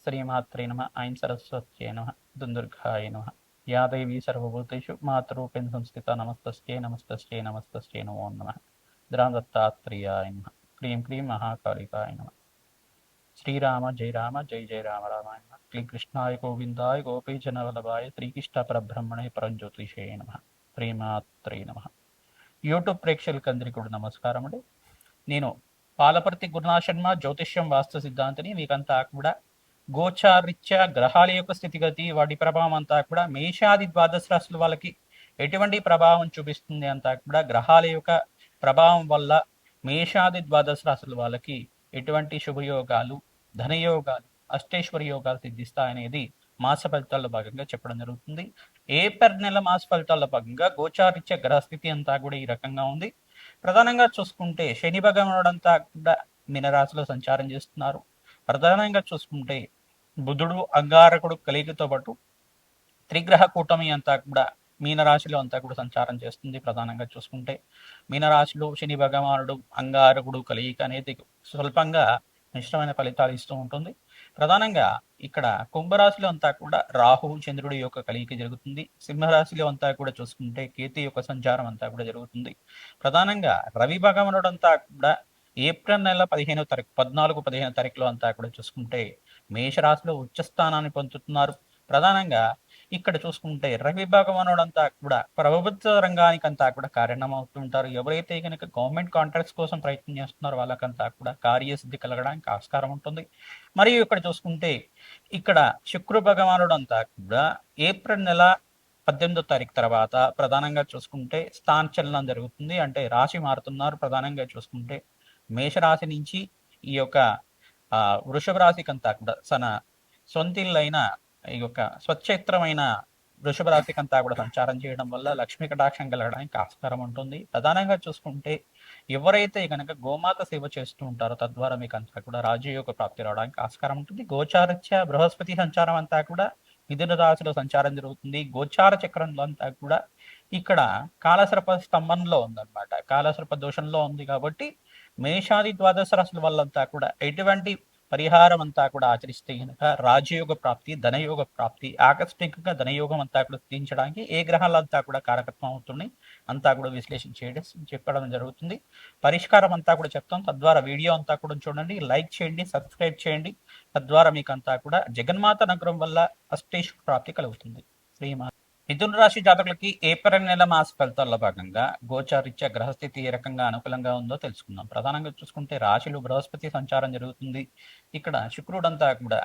శ్రీమాత్రే నమ. ఐం సరస్వత్యై నమ. దుందుర్గాయ నమ. యా దేవీ సర్వభూతేషు మాతరూపేణ సంస్థిత నమస్తస్యై నమస్తస్యై నమస్తస్యై నమో నమః. దత్తాత్రేయాయ నమ. క్లీం క్లీం మహాకాళికాయ నమ. శ్రీరామ జయ రామ జయ జయ రామ రామాయ నమ. క్లీం కృష్ణాయ గోవిందాయ గోపీజనవల్లభాయ శ్రీకృష్ణ పరబ్రహ్మణే పరంజ్యోతిషే నమ. శ్రీమాత్రే నమ. యూట్యూబ్ ప్రేక్షకులకు అందరికీ కూడా నమస్కారం అండి. నేను పాలపర్తి గురునాథ్ శర్మ, జ్యోతిష్యం వాస్తు సిద్ధాంతిని. మీకంతా కూడా గోచారీత్యా గ్రహాల యొక్క స్థితిగతి, వాటి ప్రభావం అంతా కూడా మేషాది ద్వాదశ రాశుల వాళ్ళకి ఎటువంటి ప్రభావం చూపిస్తుంది అంతా కూడా, గ్రహాల యొక్క ప్రభావం వల్ల మేషాది ద్వాదశ రాశుల వాళ్ళకి ఎటువంటి శుభయోగాలు, ధనయోగాలు, అష్టైశ్వర్య యోగాలు సిద్ధిస్తాయనేది మాస ఫలితాల్లో భాగంగా చెప్పడం జరుగుతుంది. ఏప్రిల్ నెల మాస ఫలితాల్లో భాగంగా గోచారీత్యా గ్రహస్థితి అంతా కూడా ఈ రకంగా ఉంది. ప్రధానంగా చూసుకుంటే శని భగవానుడు అంతా కూడా మీనరాశిలో సంచారం చేస్తున్నారు. ప్రధానంగా చూసుకుంటే బుధుడు అంగారకుడు కలిగితో పాటు త్రిగ్రహ కూటమి అంతా కూడా మీనరాశిలో అంతా కూడా సంచారం చేస్తుంది. ప్రధానంగా చూసుకుంటే మీనరాశిలో శని భగవానుడు అంగారకుడు కలియిక అనేది స్వల్పంగా మిశ్రమైన ఫలితాలు ఇస్తూ ఉంటుంది. ప్రధానంగా ఇక్కడ కుంభరాశిలో అంతా కూడా రాహు చంద్రుడి యొక్క కలియిక జరుగుతుంది. సింహరాశిలో అంతా కూడా చూసుకుంటే కేతు యొక్క సంచారం అంతా కూడా జరుగుతుంది. ప్రధానంగా రవి భగవానుడు అంతా కూడా ఏప్రిల్ నెల 15వ తారీఖు 14-15 తారీఖులో అంతా కూడా చూసుకుంటే మేషరాశిలో ఉచ్చస్థానాన్ని పొందుతున్నారు. ప్రధానంగా ఇక్కడ చూసుకుంటే రవి భగవానుడు అంతా కూడా ప్రభుత్వ రంగానికి అంతా కూడా కారణమవుతుంటారు. ఎవరైతే కనుక గవర్నమెంట్ కాంట్రాక్ట్స్ కోసం ప్రయత్నం చేస్తున్నారో వాళ్ళకంతా కూడా కార్యసిద్ధి కలగడానికి ఆస్కారం ఉంటుంది. మరియు ఇక్కడ చూసుకుంటే ఇక్కడ శుక్ర భగవానుడు అంతా కూడా ఏప్రిల్ నెల 18వ తారీఖు తర్వాత ప్రధానంగా చూసుకుంటే స్థానచలనం జరుగుతుంది. అంటే రాశి మారుతున్నారు. ప్రధానంగా చూసుకుంటే మేషరాశి నుంచి ఈ యొక్క వృషభ రాశికి అంతా కూడా తన సొంతిల్లైన ఈ యొక్క స్వచ్ఛేత్రమైన వృషభ రాశికి అంతా కూడా సంచారం చేయడం వల్ల లక్ష్మీ కటాక్షం కలగడానికి ఆస్కారం ఉంటుంది. ప్రధానంగా చూసుకుంటే ఎవరైతే కనుక గోమాత సేవ చేస్తూ ఉంటారో తద్వారా మీకు అంతా కూడా రాజయోగ ప్రాప్తి రావడానికి ఆస్కారం ఉంటుంది. గోచారత్య బృహస్పతి సంచారం అంతా కూడా మిథున రాశిలో సంచారం జరుగుతుంది. గోచార చక్రంలో అంతా కూడా ఇక్కడ కాలసర్ప స్తంభంలో ఉందన్నమాట. కాలసర్ప దోషంలో ఉంది కాబట్టి మేషాది ద్వాదశ రాశుల వాళ్ళంతా కూడా ఎటువంటి పరిహారం అంతా కూడా ఆచరిస్తే కనుక రాజయోగ ప్రాప్తి, ధనయోగ ప్రాప్తి, ఆకస్మికంగా ధనయోగం అంతా కూడా సిద్ధించడానికి ఏ గ్రహాలంతా కూడా కారకత్వం అవుతుంది అంతా కూడా విశ్లేషణ చెప్పడం జరుగుతుంది. పరిష్కారం అంతా కూడా చెప్తాం. తద్వారా వీడియో అంతా కూడా చూడండి, లైక్ చేయండి, సబ్స్క్రైబ్ చేయండి. తద్వారా మీకు అంతా కూడా జగన్మాత అనుగ్రహం వల్ల అష్టైశ్వర్య ప్రాప్తి కలుగుతుంది. శ్రీమా మిథున రాశి జాతకులకి ఏప్రిల్ నెల మాస ఫలితాల్లో భాగంగా గోచారీత్యా గ్రహస్థితి ఏ రకంగా అనుకూలంగా ఉందో తెలుసుకుందాం. ప్రధానంగా చూసుకుంటే రాశిలో బృహస్పతి సంచారం జరుగుతుంది. ఇక్కడ శుక్రుడంతా కూడా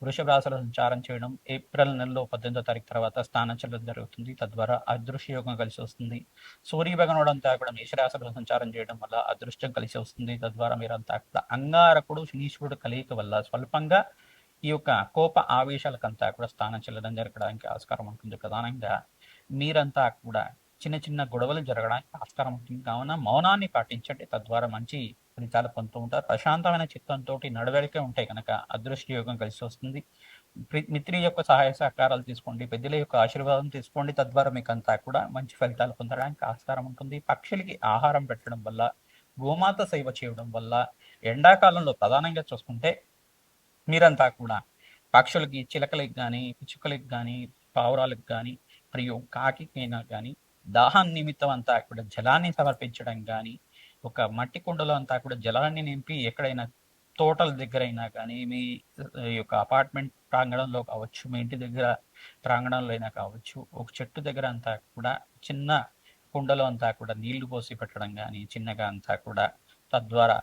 వృషభ రాశిలో సంచారం చేయడం ఏప్రిల్ నెలలో 18వ తారీఖు తర్వాత స్థానచలనం జరుగుతుంది. తద్వారా అదృశ్య యోగం కలిసి వస్తుంది. సూర్య భగవానుడు అంతా కూడా మేషరాశిలో సంచారం చేయడం వల్ల అదృష్టం కలిసి వస్తుంది. తద్వారా మీరంతా కూడా అంగారకుడు శనీశ్వరుడు కలియిక వల్ల స్వల్పంగా ఈ యొక్క కోప ఆవేశాలకంతా కూడా స్థానం చెల్లడం జరగడానికి ఆస్కారం ఉంటుంది. ప్రధానంగా మీరంతా కూడా చిన్న చిన్న గొడవలు జరగడానికి ఆస్కారం ఉంటుంది. కావున మౌనాన్ని పాటించండి. తద్వారా మంచి ఫలితాలు పొందుతూ ఉంటారు. ప్రశాంతమైన చిత్తంతో నడవడిక ఉంటే కనుక అదృష్ట యోగం కలిసి వస్తుంది. మిత్రుల యొక్క సహాయ సహకారాలు తీసుకోండి, పెద్దల యొక్క ఆశీర్వాదం తీసుకోండి. తద్వారా మీకు అంతా కూడా మంచి ఫలితాలు పొందడానికి ఆస్కారం ఉంటుంది. పక్షులకి ఆహారం పెట్టడం వల్ల, గోమాత సేవ చేయడం వల్ల, ఎండాకాలంలో ప్రధానంగా చూసుకుంటే మీరంతా కూడా పక్షులకి, చిలకలకి కానీ, పిచ్చుకలకి కానీ, పావురాలకు కానీ, మరియు కాకికైనా కానీ దాహం నిమిత్తం అంతా కూడా జలాన్ని సమర్పించడం కానీ, ఒక మట్టి కుండలో అంతా కూడా జలాన్ని నింపి ఎక్కడైనా తోటల దగ్గర అయినా కానీ, మీ యొక్క అపార్ట్మెంట్ ప్రాంగణంలో కావచ్చు, మీ ఇంటి దగ్గర ప్రాంగణంలో అయినా కావచ్చు, ఒక చెట్టు దగ్గర అంతా కూడా చిన్న కుండలో అంతా కూడా నీళ్లు పోసి పెట్టడం కానీ చిన్నగా అంతా కూడా, తద్వారా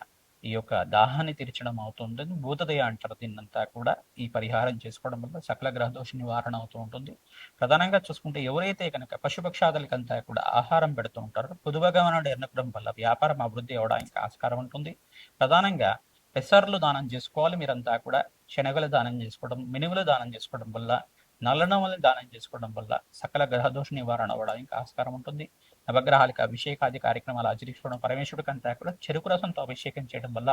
ఈ యొక్క దాహాన్ని తీర్చడం అవుతుంది. భూతదయ అంటారు దీన్నంతా కూడా. ఈ పరిహారం చేసుకోవడం వల్ల సకల గ్రహదోష నివారణ అవుతూ ఉంటుంది. ప్రధానంగా చూసుకుంటే ఎవరైతే కనుక పశుపక్షాదులకంతా కూడా ఆహారం పెడుతూ ఉంటారో పొదువగమనుడు ఎన్నకడం వల్ల వ్యాపారం అభివృద్ధి అవడానికి ఆస్కారం ఉంటుంది. ప్రధానంగా పెసర్లు దానం చేసుకోవాలి. మీరంతా కూడా శనగలు దానం చేసుకోవడం, మినుములు దానం చేసుకోవడం వల్ల, నల్లనవల్ని దానం చేసుకోవడం వల్ల సకల గ్రహదోష నివారణ అవ్వడానికి ఆస్కారం ఉంటుంది. నవగ్రహాలకు అభిషేకాది కార్యక్రమాలు ఆచరించుకోవడం, పరమేశ్వరుడికి అంతా కూడా చెరుకు రసంతో అభిషేకం చేయడం వల్ల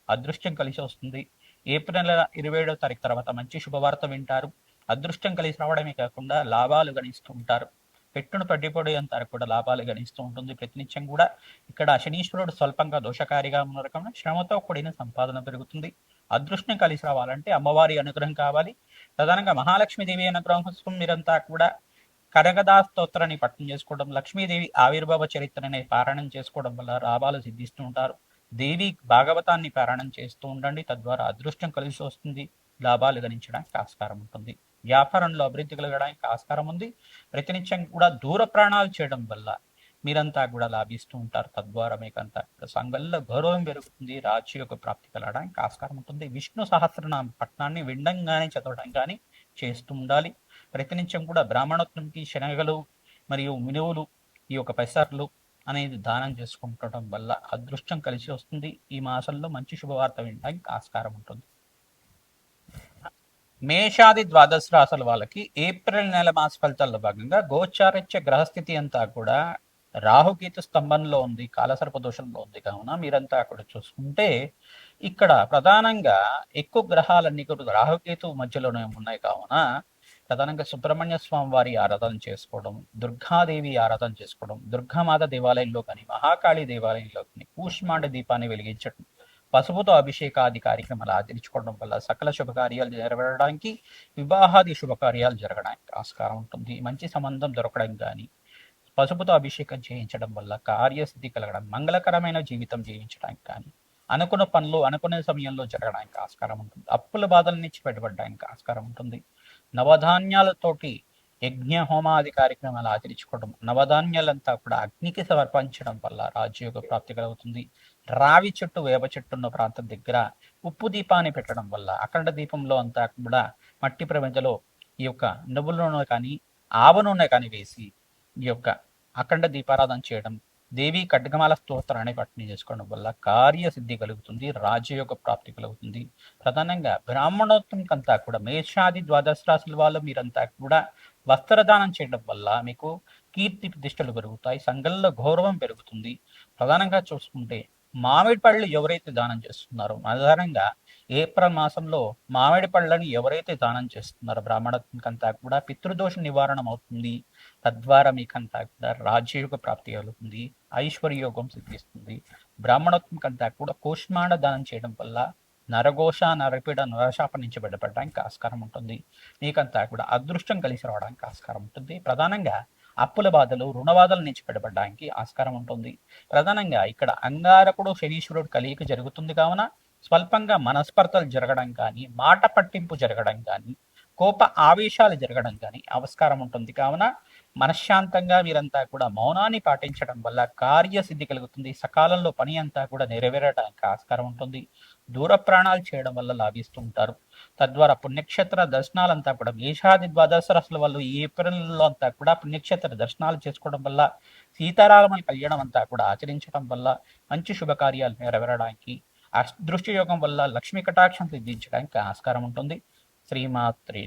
అదృష్టం కలిసి వస్తుంది. ఏప్రిల్ నెల 27వ తారీఖు తర్వాత మంచి శుభవార్త వింటారు. అదృష్టం కలిసి రావడమే కాకుండా లాభాలు గణిస్తూ ఉంటారు. పెట్టును పడ్డిపొడి అంతా కూడా లాభాలు గణిస్తూ ఉంటుంది. ప్రతినిత్యం కూడా ఇక్కడ శనీశ్వరుడు స్వల్పంగా దోషకారిగా ఉన్న రకమైన శ్రమతో కూడిన సంపాదన పెరుగుతుంది. అదృష్టం కలిసి రావాలంటే అమ్మవారి అనుగ్రహం కావాలి. ప్రధానంగా మహాలక్ష్మీదేవి అనుగ్రహం కోసం మీరంతా కూడా కనకదాస్ స్తోత్రాన్ని పఠనం చేసుకోవడం, లక్ష్మీదేవి ఆవిర్భావ చరిత్రని పారాయణం చేసుకోవడం వల్ల లాభాలు సిద్ధిస్తూ ఉంటారు. దేవి భాగవతాన్ని పారాయణం చేస్తూ ఉండండి, తద్వారా అదృష్టం కలిసి వస్తుంది, లాభాలు గణించడానికి ఆస్కారం ఉంటుంది. వ్యాపారంలో అభివృద్ధి కలగడానికి ఆస్కారం ఉంది. ప్రతినిత్యం కూడా దూర ప్రయాణాలు చేయడం వల్ల మీరంతా కూడా లాభిస్తూ ఉంటారు. తద్వారా మీకంతా సంఘంలో గౌరవం పెరుగుతుంది, రాజ్య ప్రాప్తి కలగడానికి ఆస్కారం ఉంటుంది. విష్ణు సహస్రనామ పఠనాన్ని వినడం కానీ చదవడం కానీ చేస్తూ ఉండాలి. ప్రతినిత్యం కూడా బ్రాహ్మణోత్వంకి శనగలు మరియు మినువులు, ఈ యొక్క పెసర్లు అనేది దానం చేసుకుంటడం వల్ల అదృష్టం కలిసి వస్తుంది. ఈ మాసంలో మంచి శుభవార్త వినడానికి ఆస్కారం ఉంటుంది. మేషాది ద్వాదశ రాశుల వాళ్ళకి ఏప్రిల్ నెల మాస ఫలితాల్లో భాగంగా గోచారిత్య గ్రహస్థితి అంతా కూడా రాహుకేతు స్తంభంలో ఉంది, కాలసర్ప దోషంలో ఉంది. కావున మీరంతా అక్కడ చూసుకుంటే ఇక్కడ ప్రధానంగా ఎక్కువ గ్రహాలన్నీ కూడా రాహుకేతు మధ్యలోనే ఉన్నాయి. కావున ప్రధానంగా సుబ్రహ్మణ్య స్వామి వారి ఆరాధన చేసుకోవడం, దుర్గాదేవి ఆరాధన చేసుకోవడం, దుర్గామాత దేవాలయంలో కానీ మహాకాళి దేవాలయంలో కానీ కూష్మాండ దీపాన్ని వెలిగించడం, పసుపుతో అభిషేకాది కార్యక్రమాలు ఆచరించుకోవడం వల్ల సకల శుభకార్యాలు నెరవేరడానికి, వివాహాది శుభకార్యాలు జరగడానికి ఆస్కారం ఉంటుంది. మంచి సంబంధం దొరకడం కానీ, పసుపుతో అభిషేకం చేయించడం వల్ల కార్యసిద్ధి కలగడం, మంగళకరమైన జీవితం జీవించడానికి కానీ, అనుకున్న పనులు అనుకున్న సమయంలో జరగడానికి ఆస్కారం ఉంటుంది. అప్పుల బాధల నుంచి బయటపడడానికి ఆస్కారం ఉంటుంది. నవధాన్యాలతోటి యజ్ఞ హోమాది కార్యక్రమాలు ఆచరించుకోవడం, నవధాన్యాలంతా కూడా అగ్నికి సమర్పించడం వల్ల రాజయోగ ప్రాప్తి కలుగుతుంది. రావి చెట్టు వేప చెట్టు ఉన్న ప్రాంతం దగ్గర ఉప్పు దీపాన్ని పెట్టడం వల్ల అఖండ దీపంలో అంతా కూడా మట్టి ప్రపంచంలో ఈ యొక్క నువ్వుల నూనె కానీ ఆవ నూనె కానీ వేసి ఈ యొక్క అఖండ దీపారాధన చేయడం, దేవి ఖడ్గమాల స్తోత్రాన్ని పఠనం చేసుకోవడం వల్ల కార్యసిద్ధి కలుగుతుంది, రాజయోగ ప్రాప్తి కలుగుతుంది. ప్రధానంగా బ్రాహ్మణోత్వంకంతా కూడా మేషాది ద్వాదశ రాశుల వాళ్ళు మీరంతా కూడా వస్త్రదానం చేయడం వల్ల మీకు కీర్తి ప్రతిష్టలు పెరుగుతాయి, సంఘంలో గౌరవం పెరుగుతుంది. ప్రధానంగా చూసుకుంటే మామిడి పళ్ళు ఎవరైతే దానం చేస్తున్నారో, ఆధారంగా ఏప్రిల్ మాసంలో మామిడి పళ్ళని ఎవరైతే దానం చేస్తున్నారో బ్రాహ్మణత్వంకంతా కూడా పితృదోష నివారణ అవుతుంది. తద్వారా మీకంతా కూడా రాజ్యయోగ ప్రాప్తి కలుగుతుంది, ఐశ్వర్యోగం సిద్ధిస్తుంది. బ్రాహ్మణత్వంకంతా కూడా కూష్మాండ దానం చేయడం వల్ల నరఘోష, నరపీడ, నరశాప నుంచి బయటపడడానికి ఆస్కారం ఉంటుంది. మీకంతా కూడా అదృష్టం కలిసి రావడానికి ఆస్కారం ఉంటుంది. ప్రధానంగా అప్పుల బాధలు, రుణ బాధల నుంచి బయటపడడానికి ఆస్కారం ఉంటుంది. ప్రధానంగా ఇక్కడ అంగారకుడు శనీశ్వరుడు కలియిక జరుగుతుంది. కావున స్వల్పంగా మనస్పర్ధలు జరగడం కానీ, మాట పట్టింపు జరగడం కానీ, కోప ఆవేశాలు జరగడం కానీ ఆస్కారం ఉంటుంది. కావున మనశ్శాంతంగా మీరంతా కూడా మౌనాన్ని పాటించడం వల్ల కార్యసిద్ధి కలుగుతుంది, సకాలంలో పని అంతా కూడా నెరవేరడానికి ఆస్కారం ఉంటుంది. దూర ప్రాణాలు చేయడం వల్ల లాభిస్తూ ఉంటారు. తద్వారా పుణ్యక్షేత్ర దర్శనాలంతా కూడా మేషాది ద్వాదశ రాశుల వాళ్ళు ఈ ఏప్రిల్లో అంతా కూడా పుణ్యక్షేత్ర దర్శనాలు చేసుకోవడం వల్ల, సీతారాముల కళ్యాణం అంతా కూడా ఆచరించడం వల్ల మంచి శుభకార్యాలు నెరవేరడానికి, అదృష్ట యోగం వల్ల లక్ష్మీ కటాక్షం సిద్ధించడానికి ఆస్కారం ఉంటుంది. శ్రీమాత్రి